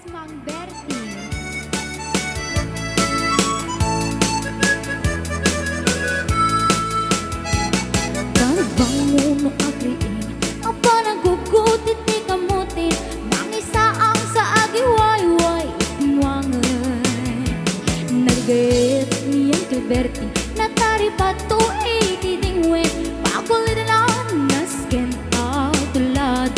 Mang Bertie. Bangun mo agriin, ang panagugot iti kamutin, mangisa ang sa agiwayway itinwangan. Nagayat niyang Gilberti, natari pato iti dingwen, pakulit na nasken tulad.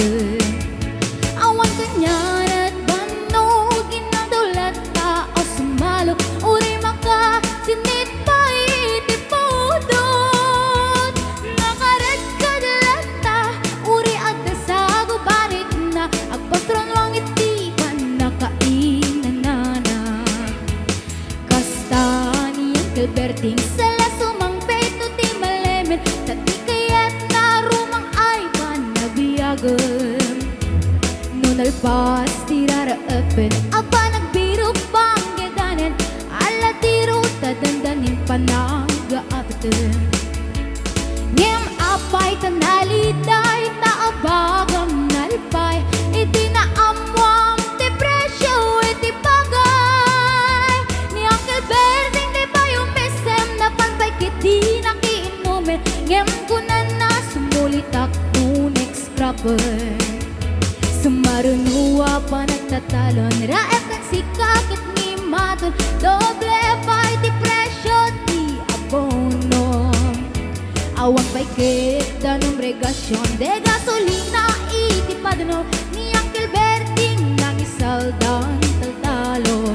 Awan kanyan at banog, ginagdulat ka o sumalo, uri maka sinit pa iti podot. Nakarat ka dalata, uri at dasago barit na, agpastron wang iti panakainanana. Kasta niyang Gilberting sala sumangpet no ti malemen, tati kayat na rumang ay panabiyagan. Nalpas tiraraapin, aba nagbiro pang gedanen, ala tiro tadandanin panag-aapiten. Ngem apay tanaliday, taabagam nalpay, iti naamwam ti presyo iti bagay. Ni Uncle Berting di pa yung mesem na panpay kiti nakiinumin, ngem kunan na sumulitak next scrapper. Sumarunuwa pa nagtatalon, raep kag sikakit ni maton, doble pa iti presyo ti abono. Awang pa'y kita ng regasyon, de gasolina iti padano, ni Uncle Berting nang isaldang taltalo.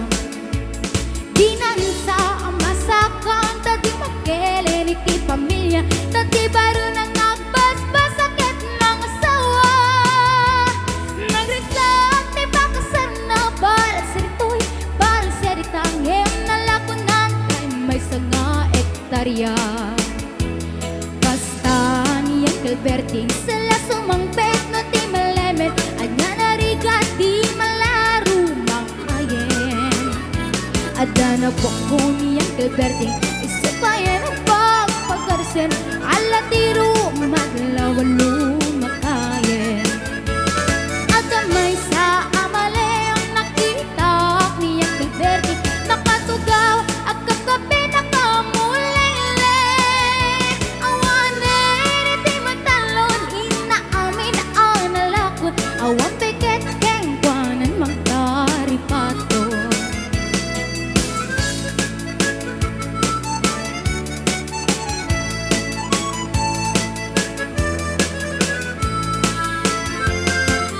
Dinansa ang masakan, tadi makelen iti pamilya, tadi baro nang nagbasbas sakit ng asawa. Nagresak ti bakasar na baral seritoy, baral seritang hem nalakunan kay may sanga ektarya. Basta ni Uncle Berting sala sumangpet no ti malemen, anya narigat di malaro mang ayen. Ada na boko ni Uncle Berting, isupayan ang pagpagkarsen, ala tiro madlawan lumakayen. Ada may sa amale ang nakita ni Uncle Berting, nakatugaw at kagabi nakamulele. Awanen iti magtalon, inaamin ang nalakot, awan peket kengkwanan magtaripato.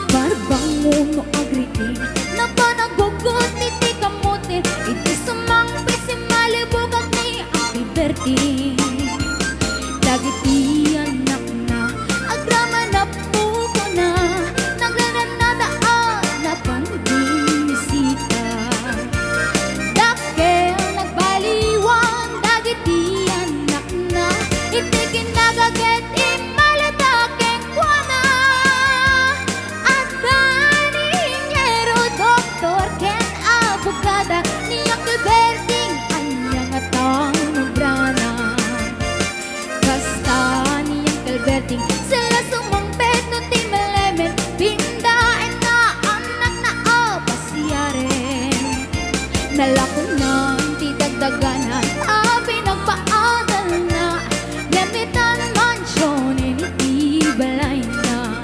Barbangon mo agriin, na panagugot iti kamutin, iti sumangpi si malibugag ni Uncle Berting. Dagiti anak na, agrama na puko na, naglananadaan na panbinisita. Dakel nagbaliwan, dagiti anak na, iti kinagaget imalataking kwana. At gani ingero, doktor ken abogada, ni Uncle Berting anyang atang nubrana. Basta ni Uncle Berting sala sumangpet no ti malemen, pindaen na anak na apasyaren. Nalakunan ti dagdaganan, pinagpaadal na, gamitan mansyon iti balay na.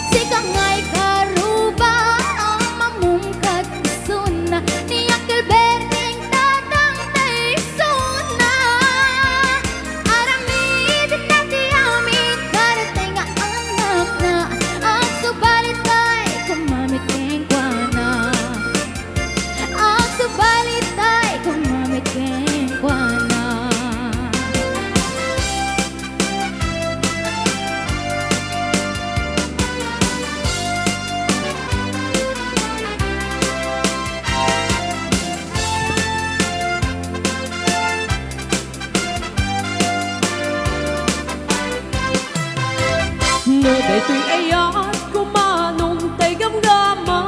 Sikangay karuba ang mamungkat isuna, ni Uncle Berting tatang taisuna. Aramid dati amin karating ang anak na, ang subalit ay kumamit kengkwana. Ang subalit ay kumamit kengkwana. No daytoy ayat kumanong tay gamgama,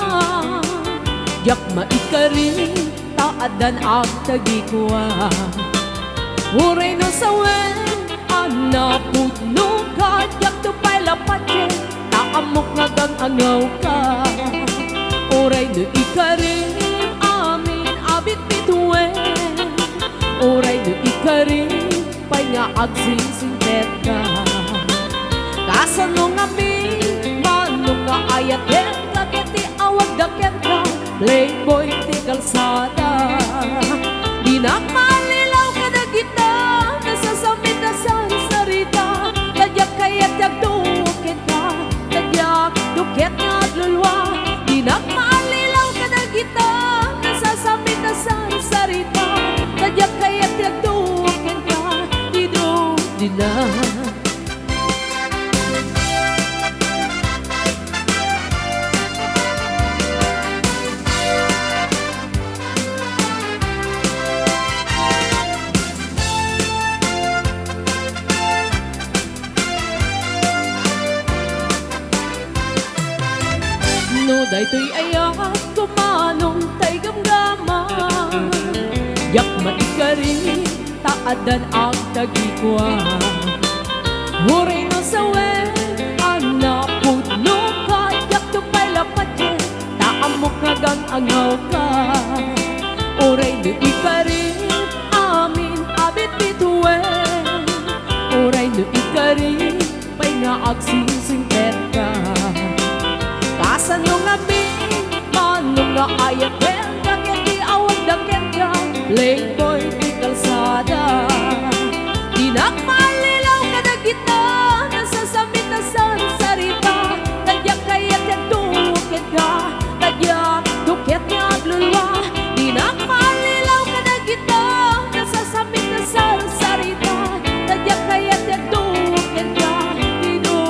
yak maikarin taadan ang tagikwa. Uray no sawen anapudno ka, yak to pay lapatye, taamok nga gang angaw ka. Uray no ikarim amin abit bituin. Oray no ikarim pay nga agsisintet ka. Kasano nga mi manong nga ayaten kakiti awag daket ka. Playboy ti kalsada, di na malilaw ka na kita. Nasasamit na sa sarita, tadyak kaya't yagdukit ka. Tadyak duket nga lulwa, di na malilaw ka na kita. Nasasamit na sa sarita, tadyak kaya't yagdukit ka. Di na. No daytoy ayat kumanong tay gamgama. Yak maikari taadan ang tagikwa. Huray no sawen anak puno ka. Yak tupay lapatye taamok nagang angaw ka. Huray no ikari amin abit bituin. Huray no ikari pay nga agsisingpet ka. Kasano nga mi, manong nga ayaten, kakit di awag daket ka. Playboy di kalsada, di na malilaw ka na kita. Nasasamit na sa sarita, tadyak kaya't yagdukit ka. Tadyak duket nga aglulwa, di na malilaw ka na kita. Nasasamit na sa sarita, tadyak kaya't yagdukit ka. Di na.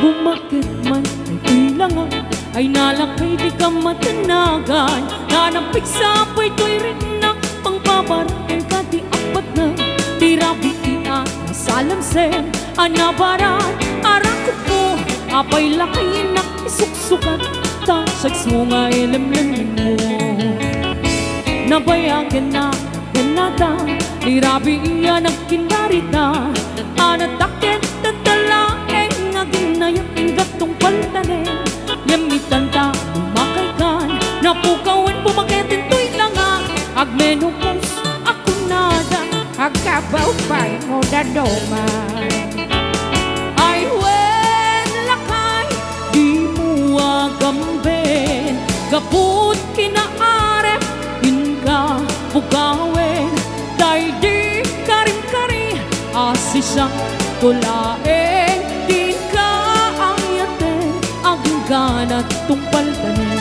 Bumakit man ay kailangan, ay nalakay di ka matanagan. Nanampik sa apoy ko'y rin na pangpabarating ka di apat na. Tirabi ina nasalamsen, anabaran, arako po. Apay lakay na isuksukan, tasags mo nga ilamlamin mo. Nabayagan na ganada, tirabi iya nagkinarita. Anatakin tatala ginayang gatong paltanin. Yamitan ta umakay kan, napukawan pumaketin to'y langa. Agmenopos ako nada, Agkabaw pa'y mo dadoman. ay wen lakay di mo agambin. Gaput kinaarep inka pugawen, day di karim-kari asisang tulaeng. Di ka ayaten aging ganat tumpal tanin.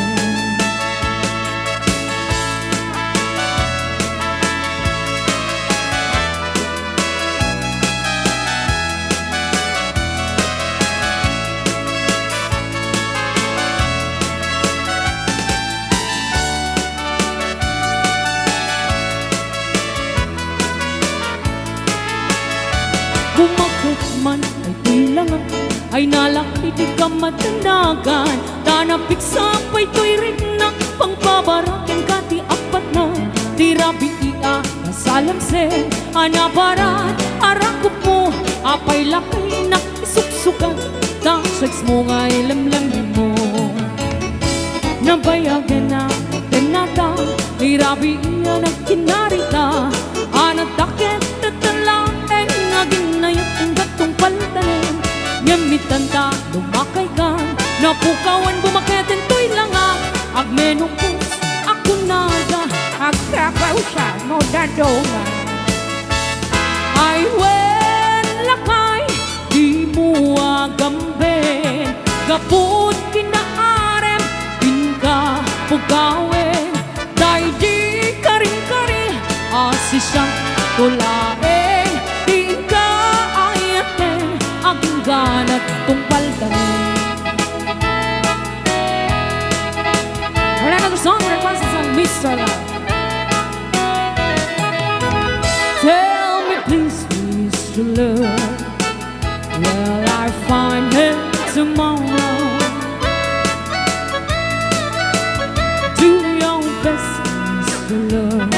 Bumakot man ay tilangan, ay nalaki di ka matanagan. Tanapik sa apay to'y rin na pangpabarating ka di apat na. Tirabi iya nasalamsen, anabaran, arako po. Apay lakay na isuksukan, tasags mo nga ilamlamin mo. Nabayagan na tenata, tirabi iya nagkinarita. Anatakit tatala naging nayat ang gatong paltanin. Ngamitan ta lumakay ka, napukawan bumaketin to'y langa. Agmenopos ako nada, Agkabaw sa mo dadoman. ay wen lakay di mo agambin. Gaput kinaarem pinka pugawin dahil di karing-kari asisang tulain di ka ayatin aking ganat tungpal kami. Another song requested from Mr. Love. Tell me please, Mr. Love, will I find him tomorrow? Do your best, Mr. Love,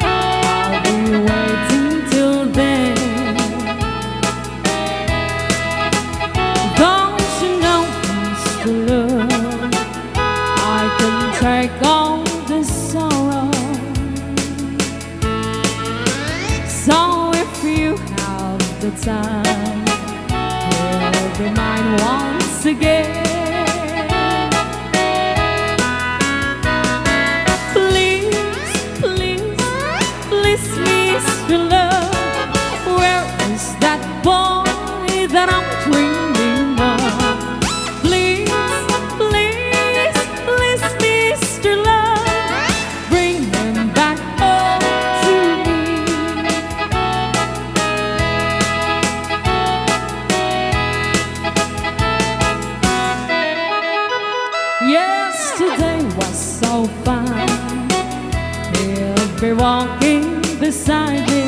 I'll be waiting till then. Don't you know, Mr. Love, I can take all this sorrow. So if you have the time, you'll be mine once again. Please, please, please, Mr. Love, where is that boy that I'm dreaming of? Please, please, please, Mr. Love, bring him back home to me. Yesterday was so fine, he'll be walking beside me,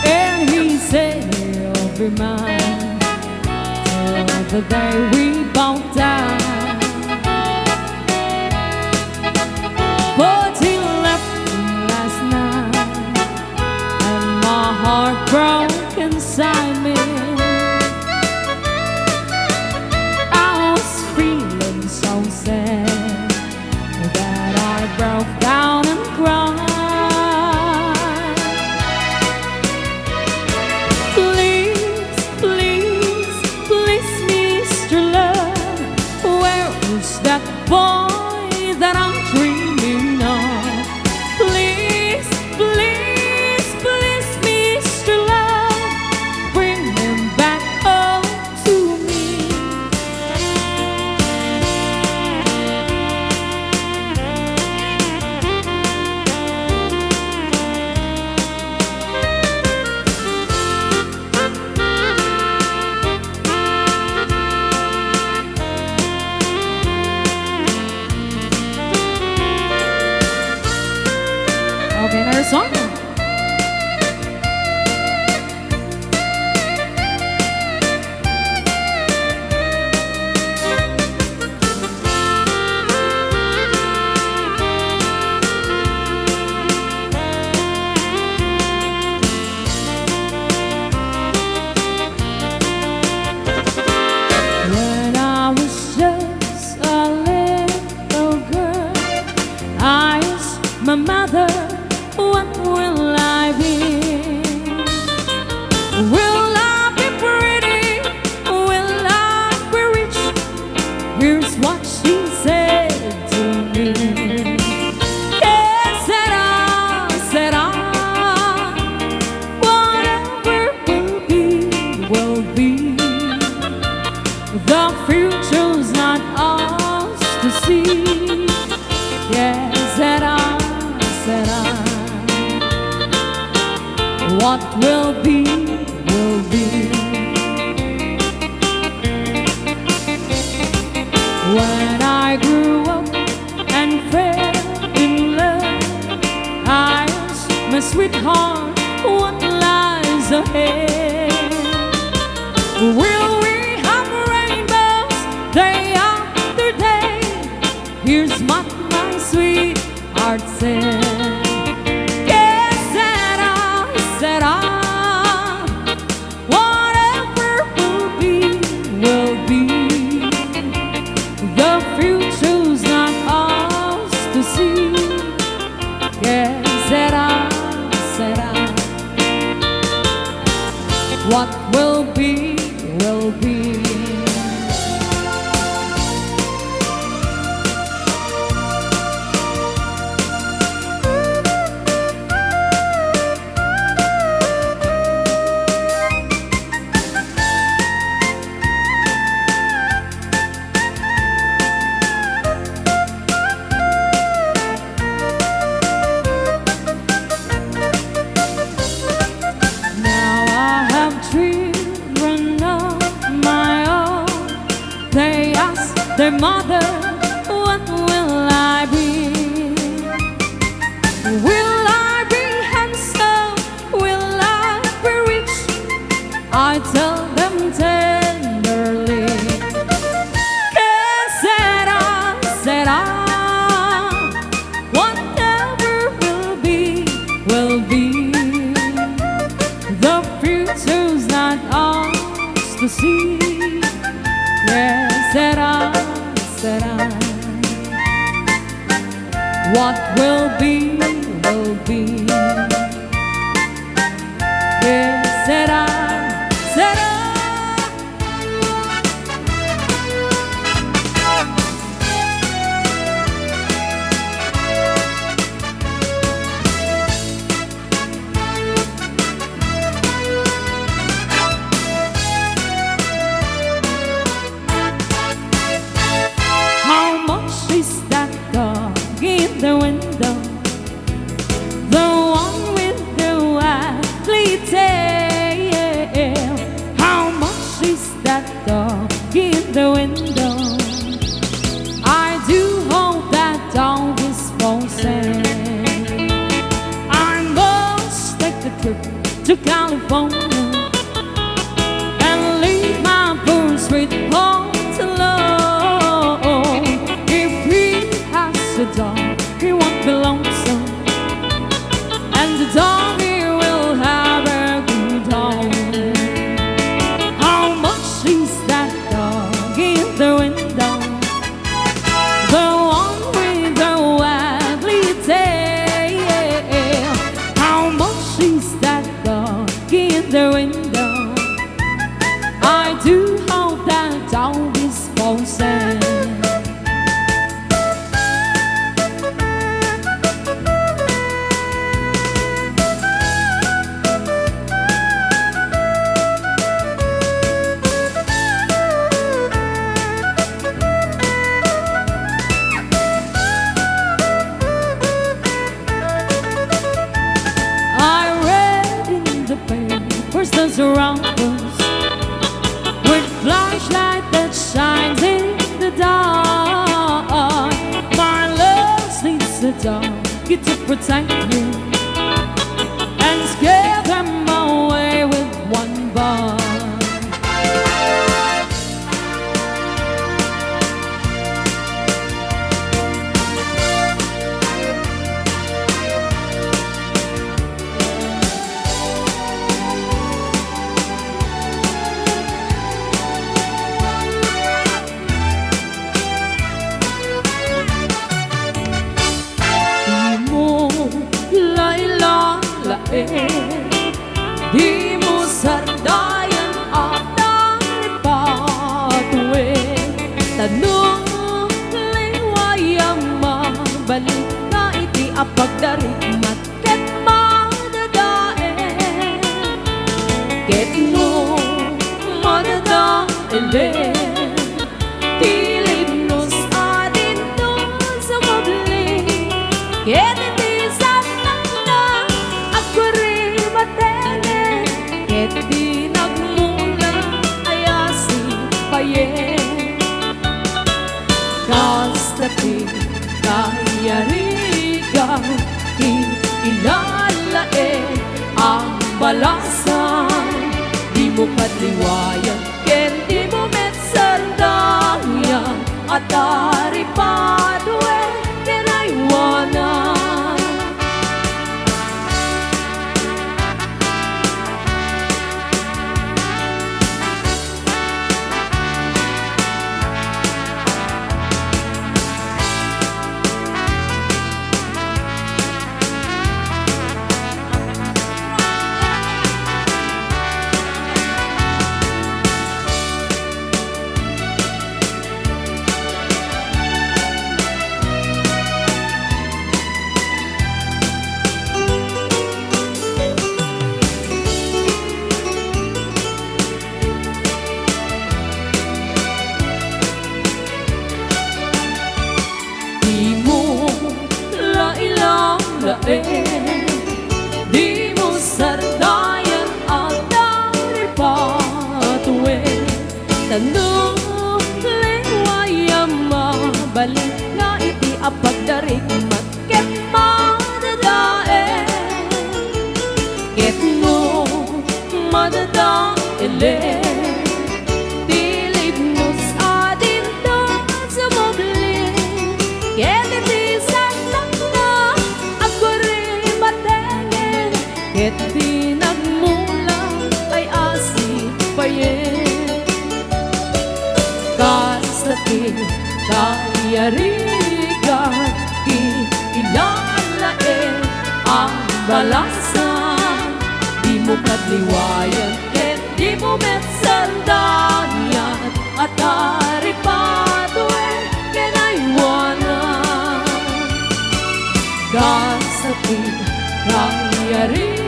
and he said he'll be mine till the day we both die. But he left me last night, and my heart broke inside me. I was feeling so sad that I broke down and cried. Please, please, please, Mr. Love, where is that boy that I'm dreaming of? Please, please, please, Mr. Love, bring him back home to me. Okay, another song. When I was just a little girl, I asked my mother, what will I be? Will I be pretty? Will I be rich? Here's what she said to me. Yes, said I, whatever will be, will be. The future's not ours to see. Yes, said I, what will be, will be. When I grew up and fell in love, I asked my sweetheart, what lies ahead? Will we have rainbows day after day? Here's what my sweetheart said. Yes, said I, whatever will be, will be. The future's not ours to see. Yes, said I, what will be, will be. their mother, what will I be? Will I be handsome? Will I be rich? I tell them tenderly. Que sera, whatever will be, will be. The future's not ours to see. Que sera, what will be, will be. Que sera. How much is that dog in the window? The one with the ugly tail. How much is that dog in the window? I do hope that dog is for sale. I must take the trip to California and leave my poor sweet home alone. If he has a dog, he won't be lonesome, and the dog he will have a good home. How much is that dog in the window? The one with the ugly tail. How much is that dog in the window? I do hope that dog is for sale. I read in the papers there's a robbers with flashlight that shines in the dark. My love needs a dog to protect you and scare them away with one bar. Di mo sardayan at daripatuin. Tanong liwayang mabalik na iti apagdarigmat ket madadaen. Ket mo madadaen tilipnos adin dun sa mabli. Ket di nagmula ayasi payen. Kastapi kayarigan ilalae ang balasan. Di mo patliwayan ken di mo metsardayan at daripadwe tinaywanan. Di mo sardayan at daripatuin. Tanong liwayang Ket pinagmulan ay asipayin kasati kayarigan ilalain ang balasan di mo kadliwayan ket di mo metsandayan at aripadoen kinaiwanan kasati kayarigan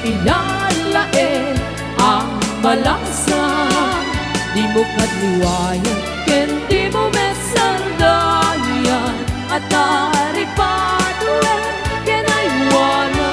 ilalain ang balasan di mo kadliwayan ken di mo mesandayan at aripadoen kinaiwanan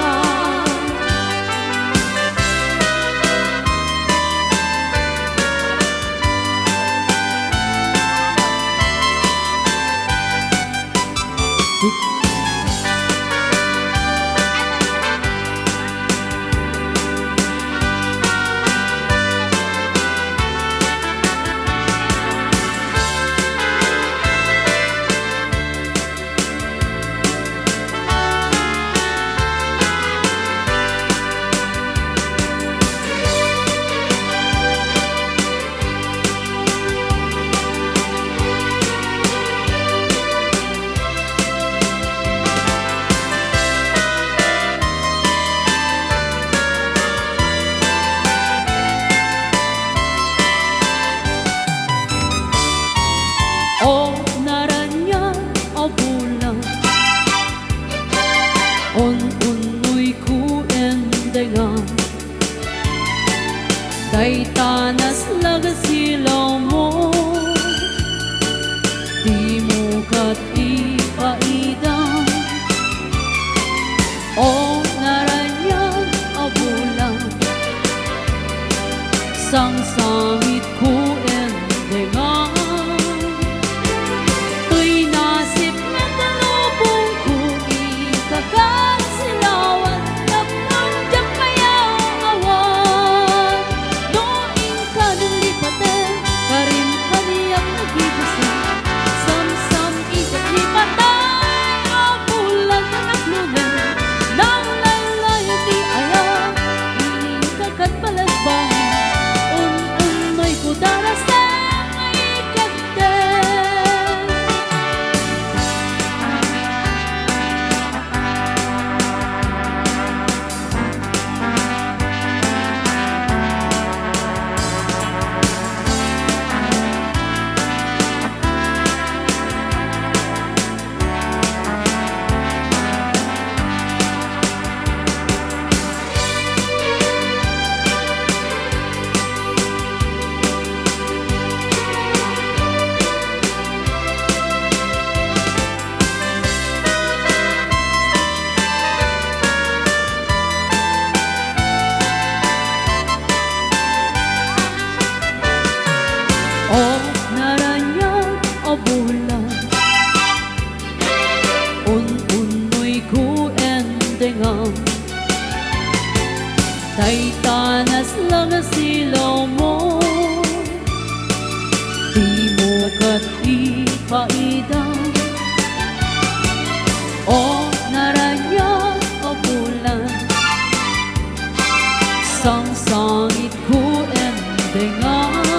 o naranya o bulan unoy ku endengan kay tanas lagasilaw mo di mo kat ipaidang o naranya o bulan sangsangit ku endengan o naranya o bulan unoy ku endengan tay tanas lang silaw mo di mo kat ipaidang o naranya o bulan sangsangit ku endengan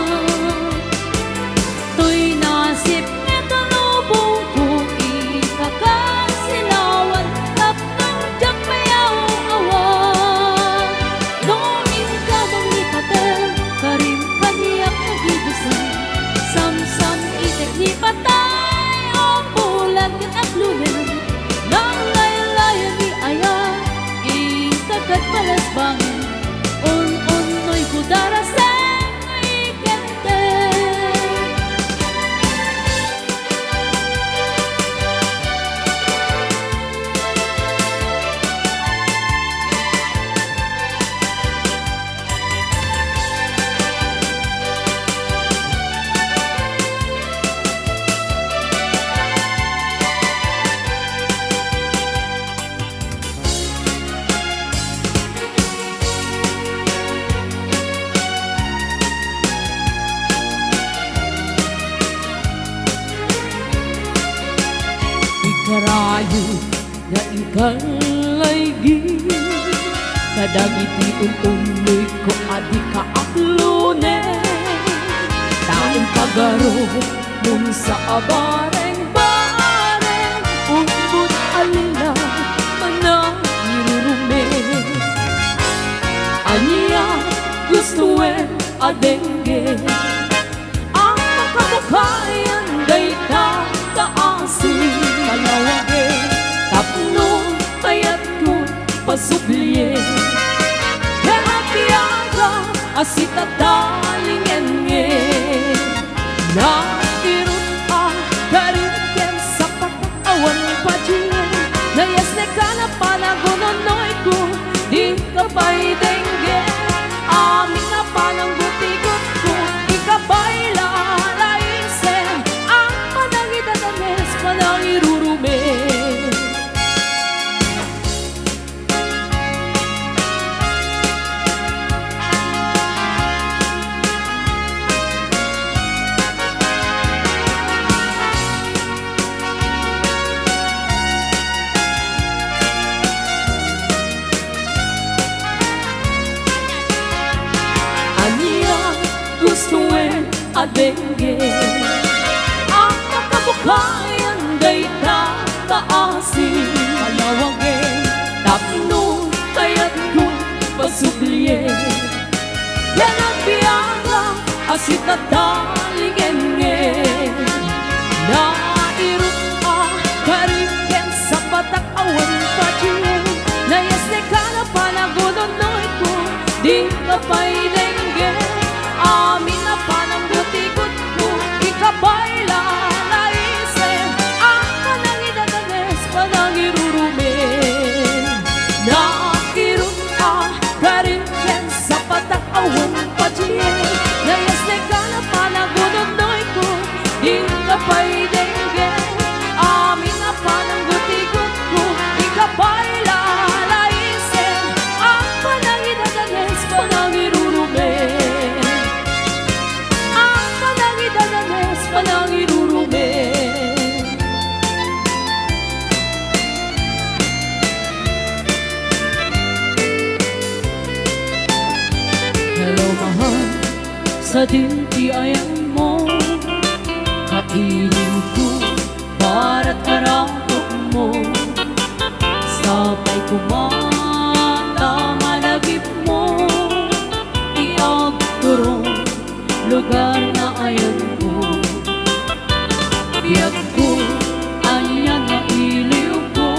karayu na ikang laigi kadagiti ununloy ko adi ka aklunen taong pagaro mong sa abareng bareng umbut alila manang irurume anya gustuin adengge ang makamukayan day ta taasin kalawage tapno payat ko pasubliye Kaya asita talingenge na irut kariken sa pag-awan pajiyan na yasne ka na panagunonoy ko di ka pa'y dengge amin na panang gutikot ko di ka pa'y lalaisen ang panangidadanes panangirurume gustuin adengge ang makabukayan day ta taasin kalawage tapno kaya't ko pasubliye yan ang biyaga asita talingenge na irut kariken sa patak-awan pachiyen na yasne ka na panagunonoy ko di ka pa'y dengge amin na panang butikot ko ikabay lalaisen ang panangidadanes panangirurumen nakirut kariken sa patak-awan pachiyen na yasne ka na panagunonoy ko di ka pa'y dengge amin na panang butikot ko ikabay lalaisen ang panangidadanes panangirurumen panangirurume Hello mahal, sa dintiayan mo kainin ko bara't aratok mo sabay kumata malagip mo iagturong lugar na ayan ko biyag ko, anya na iliw ko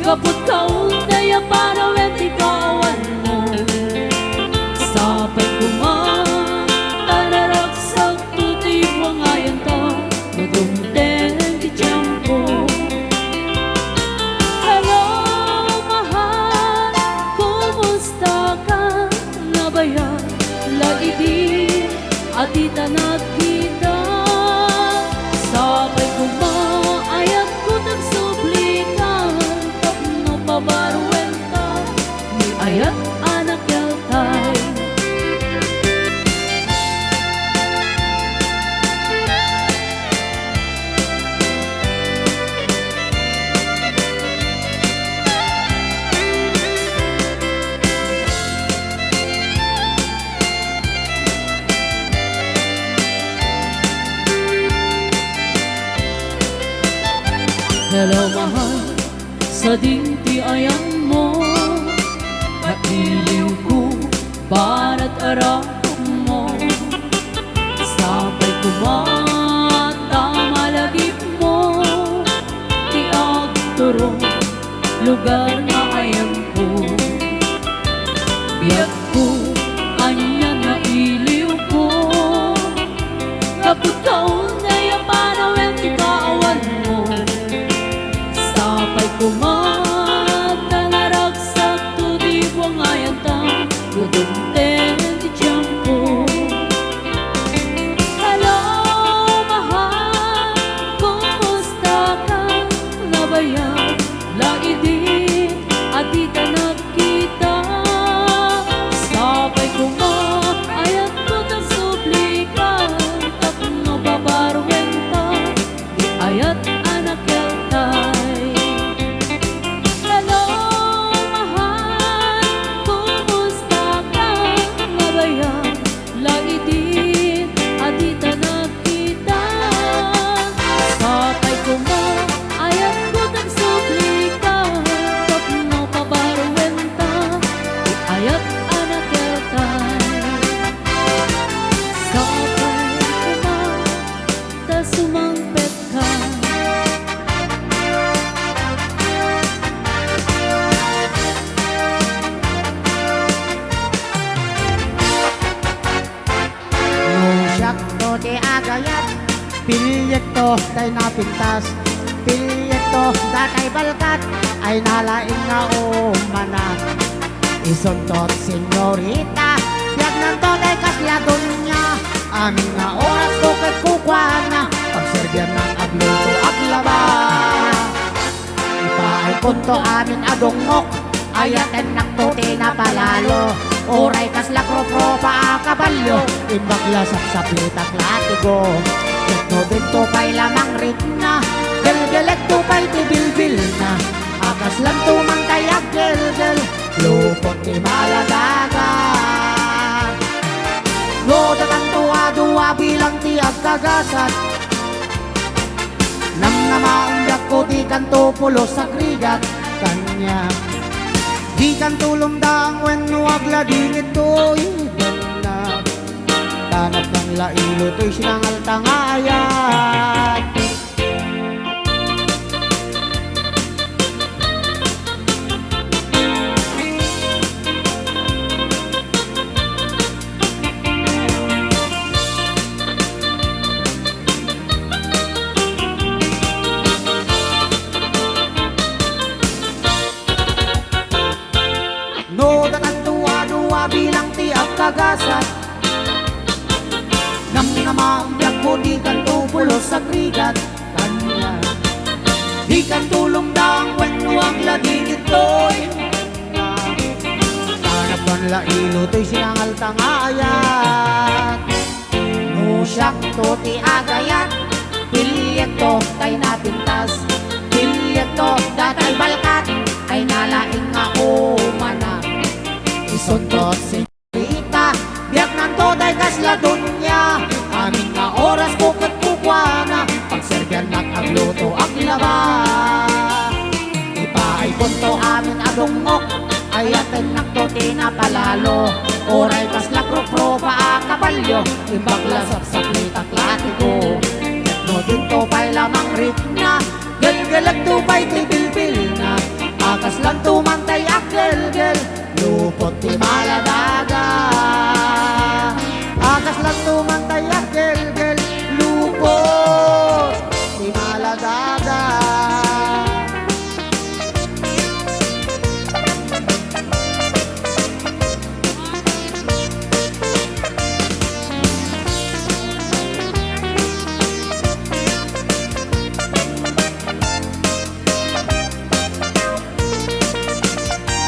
kaput kaun na yaparawen ikawan mo sabay kumatararagsak tuti pangayan ta madumten di tiyempo hello mahal kumusta ka nabayan laidi atita nagkita sabay kumaayat ko nagsublikan tapno pabaruwen ka ni ayat anak yaltay Hello mahal, sa dintiayan mo kailiw ko bara't aratok mo sabay kumata malagip mo iagturong lugar na ayan ko biyag ko, anya na iliw ko kaput kaun na yaparawen ikawan mo sabay kumata naragsak tudi buwangayan ta gudumten di tiyempo hello mahal kumusta ka nabayan laidit ti agayat. Pilyekto tay napintas, pilyekto datay balkat, ay nalaing nga umana. Isuntot senyorita, biyag nanto tay kasladon niya, amin nga oras ko kay kukwana, pagserbyan ng agluto aglaba. Ipaay kunto amin adongok, ayaten naktuti na palalo, oray kasla kropro pa kabalyo, imbagla sapsaplitak latigo. Ito dito pa'y lamang rit na, gelgelek to pa'y tibilbil na, akas lang tumantay at gelgel, lupot ti maladaga. Loda kang tuwa-duwa bilang ti agkagasat, nang namaundak ko di kanto pulos sa krigat kanya. Di kan tulong daang wen wagla dingit to'y ganda, tanap ng lailo to'y sinangal tangayat. No, datang duwa-duwa bilang tiap kagasat, nang namaumbiyak ko di kan tupulos sa krigat kanya. Di kan tulong daang wenwang ladingit to'y tanap ng lailo to'y sinangal tangayat. No, siyak to ti agayat, pilyek to tay napintas, pilyek to datay balkat, ay nalaing nga umana. Isuntot senyorita, biyak nanto day kasladon niya, amin nga oras ko kat kukwana, pagserbyan agluto aglaba. Ipaay kunto amin adongok, ayaten naktuti na palalo, oray kasla kropro pa kabalyo, imbagla sapsaplitak latigo. Ito dito pa'y lamang rit na, gelgelag to pa'y tibilbil na, akas lang tumantay ak gelgel, lupot ti maladaga. Akas lang tumantay ak gelgel, lupot ti maladaga.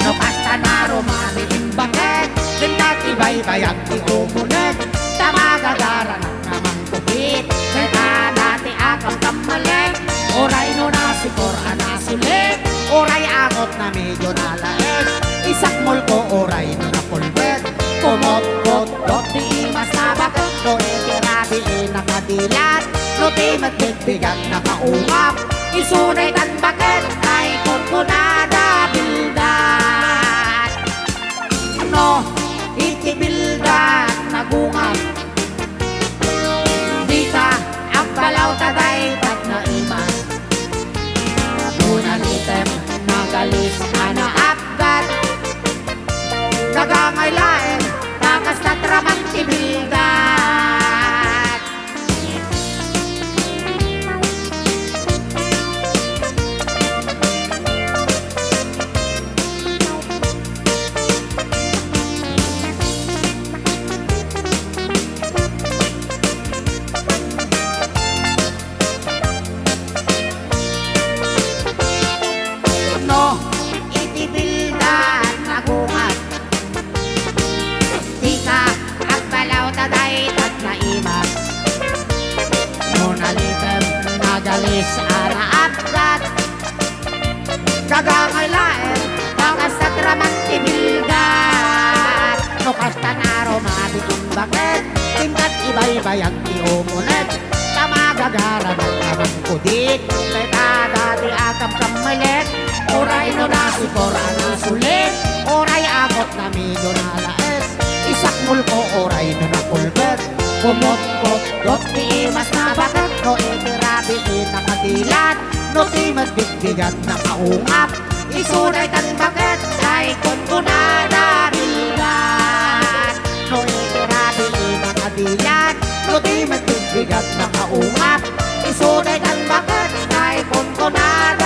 No kasta na rumami imbanget, Ganda ibay-bayag ti umunet, tamagagara ng namang kupit, Ganda dati akang kamalek, oray no nasikor anasulit, oray akot na medyo nalaes, isakmol ko oray no napulbet, kumot-kot-kot di mas nabakat, no ikirabi nakadilat, no di matbigbigat nakaungap, isunay tan bakit ay kunkunada bildat. No, itibildat nagungat, di ka ang balaw taday tat na imas, nunalitem nagalis anaapgat, nagangaylaen takas na tramang tibildat. No, itibildat nagungat, di ka ang balaw taday tat na imas, nunalitem nagalis anaapgat, kagangaylaen takas na tramang tibildat. No kasta naro mabitong bakit, tingkat ibay-bayag ti umunet, tamagagara ng namang kudik, kaya dati akam kamalit, oray no nasikor anasulit, oray akot na medyo nalaes, isakmul ko oray no napulbet, kumot-kot dot ti imas na bakat, no itirabi nakadilat, no ti magbigbigat na kaungap, isunay tan bakit ay kunkunada bildat, no itirabi nakadilat, no ti magbigbigat bigat na kaungat Isunay kan bakit, kay punto na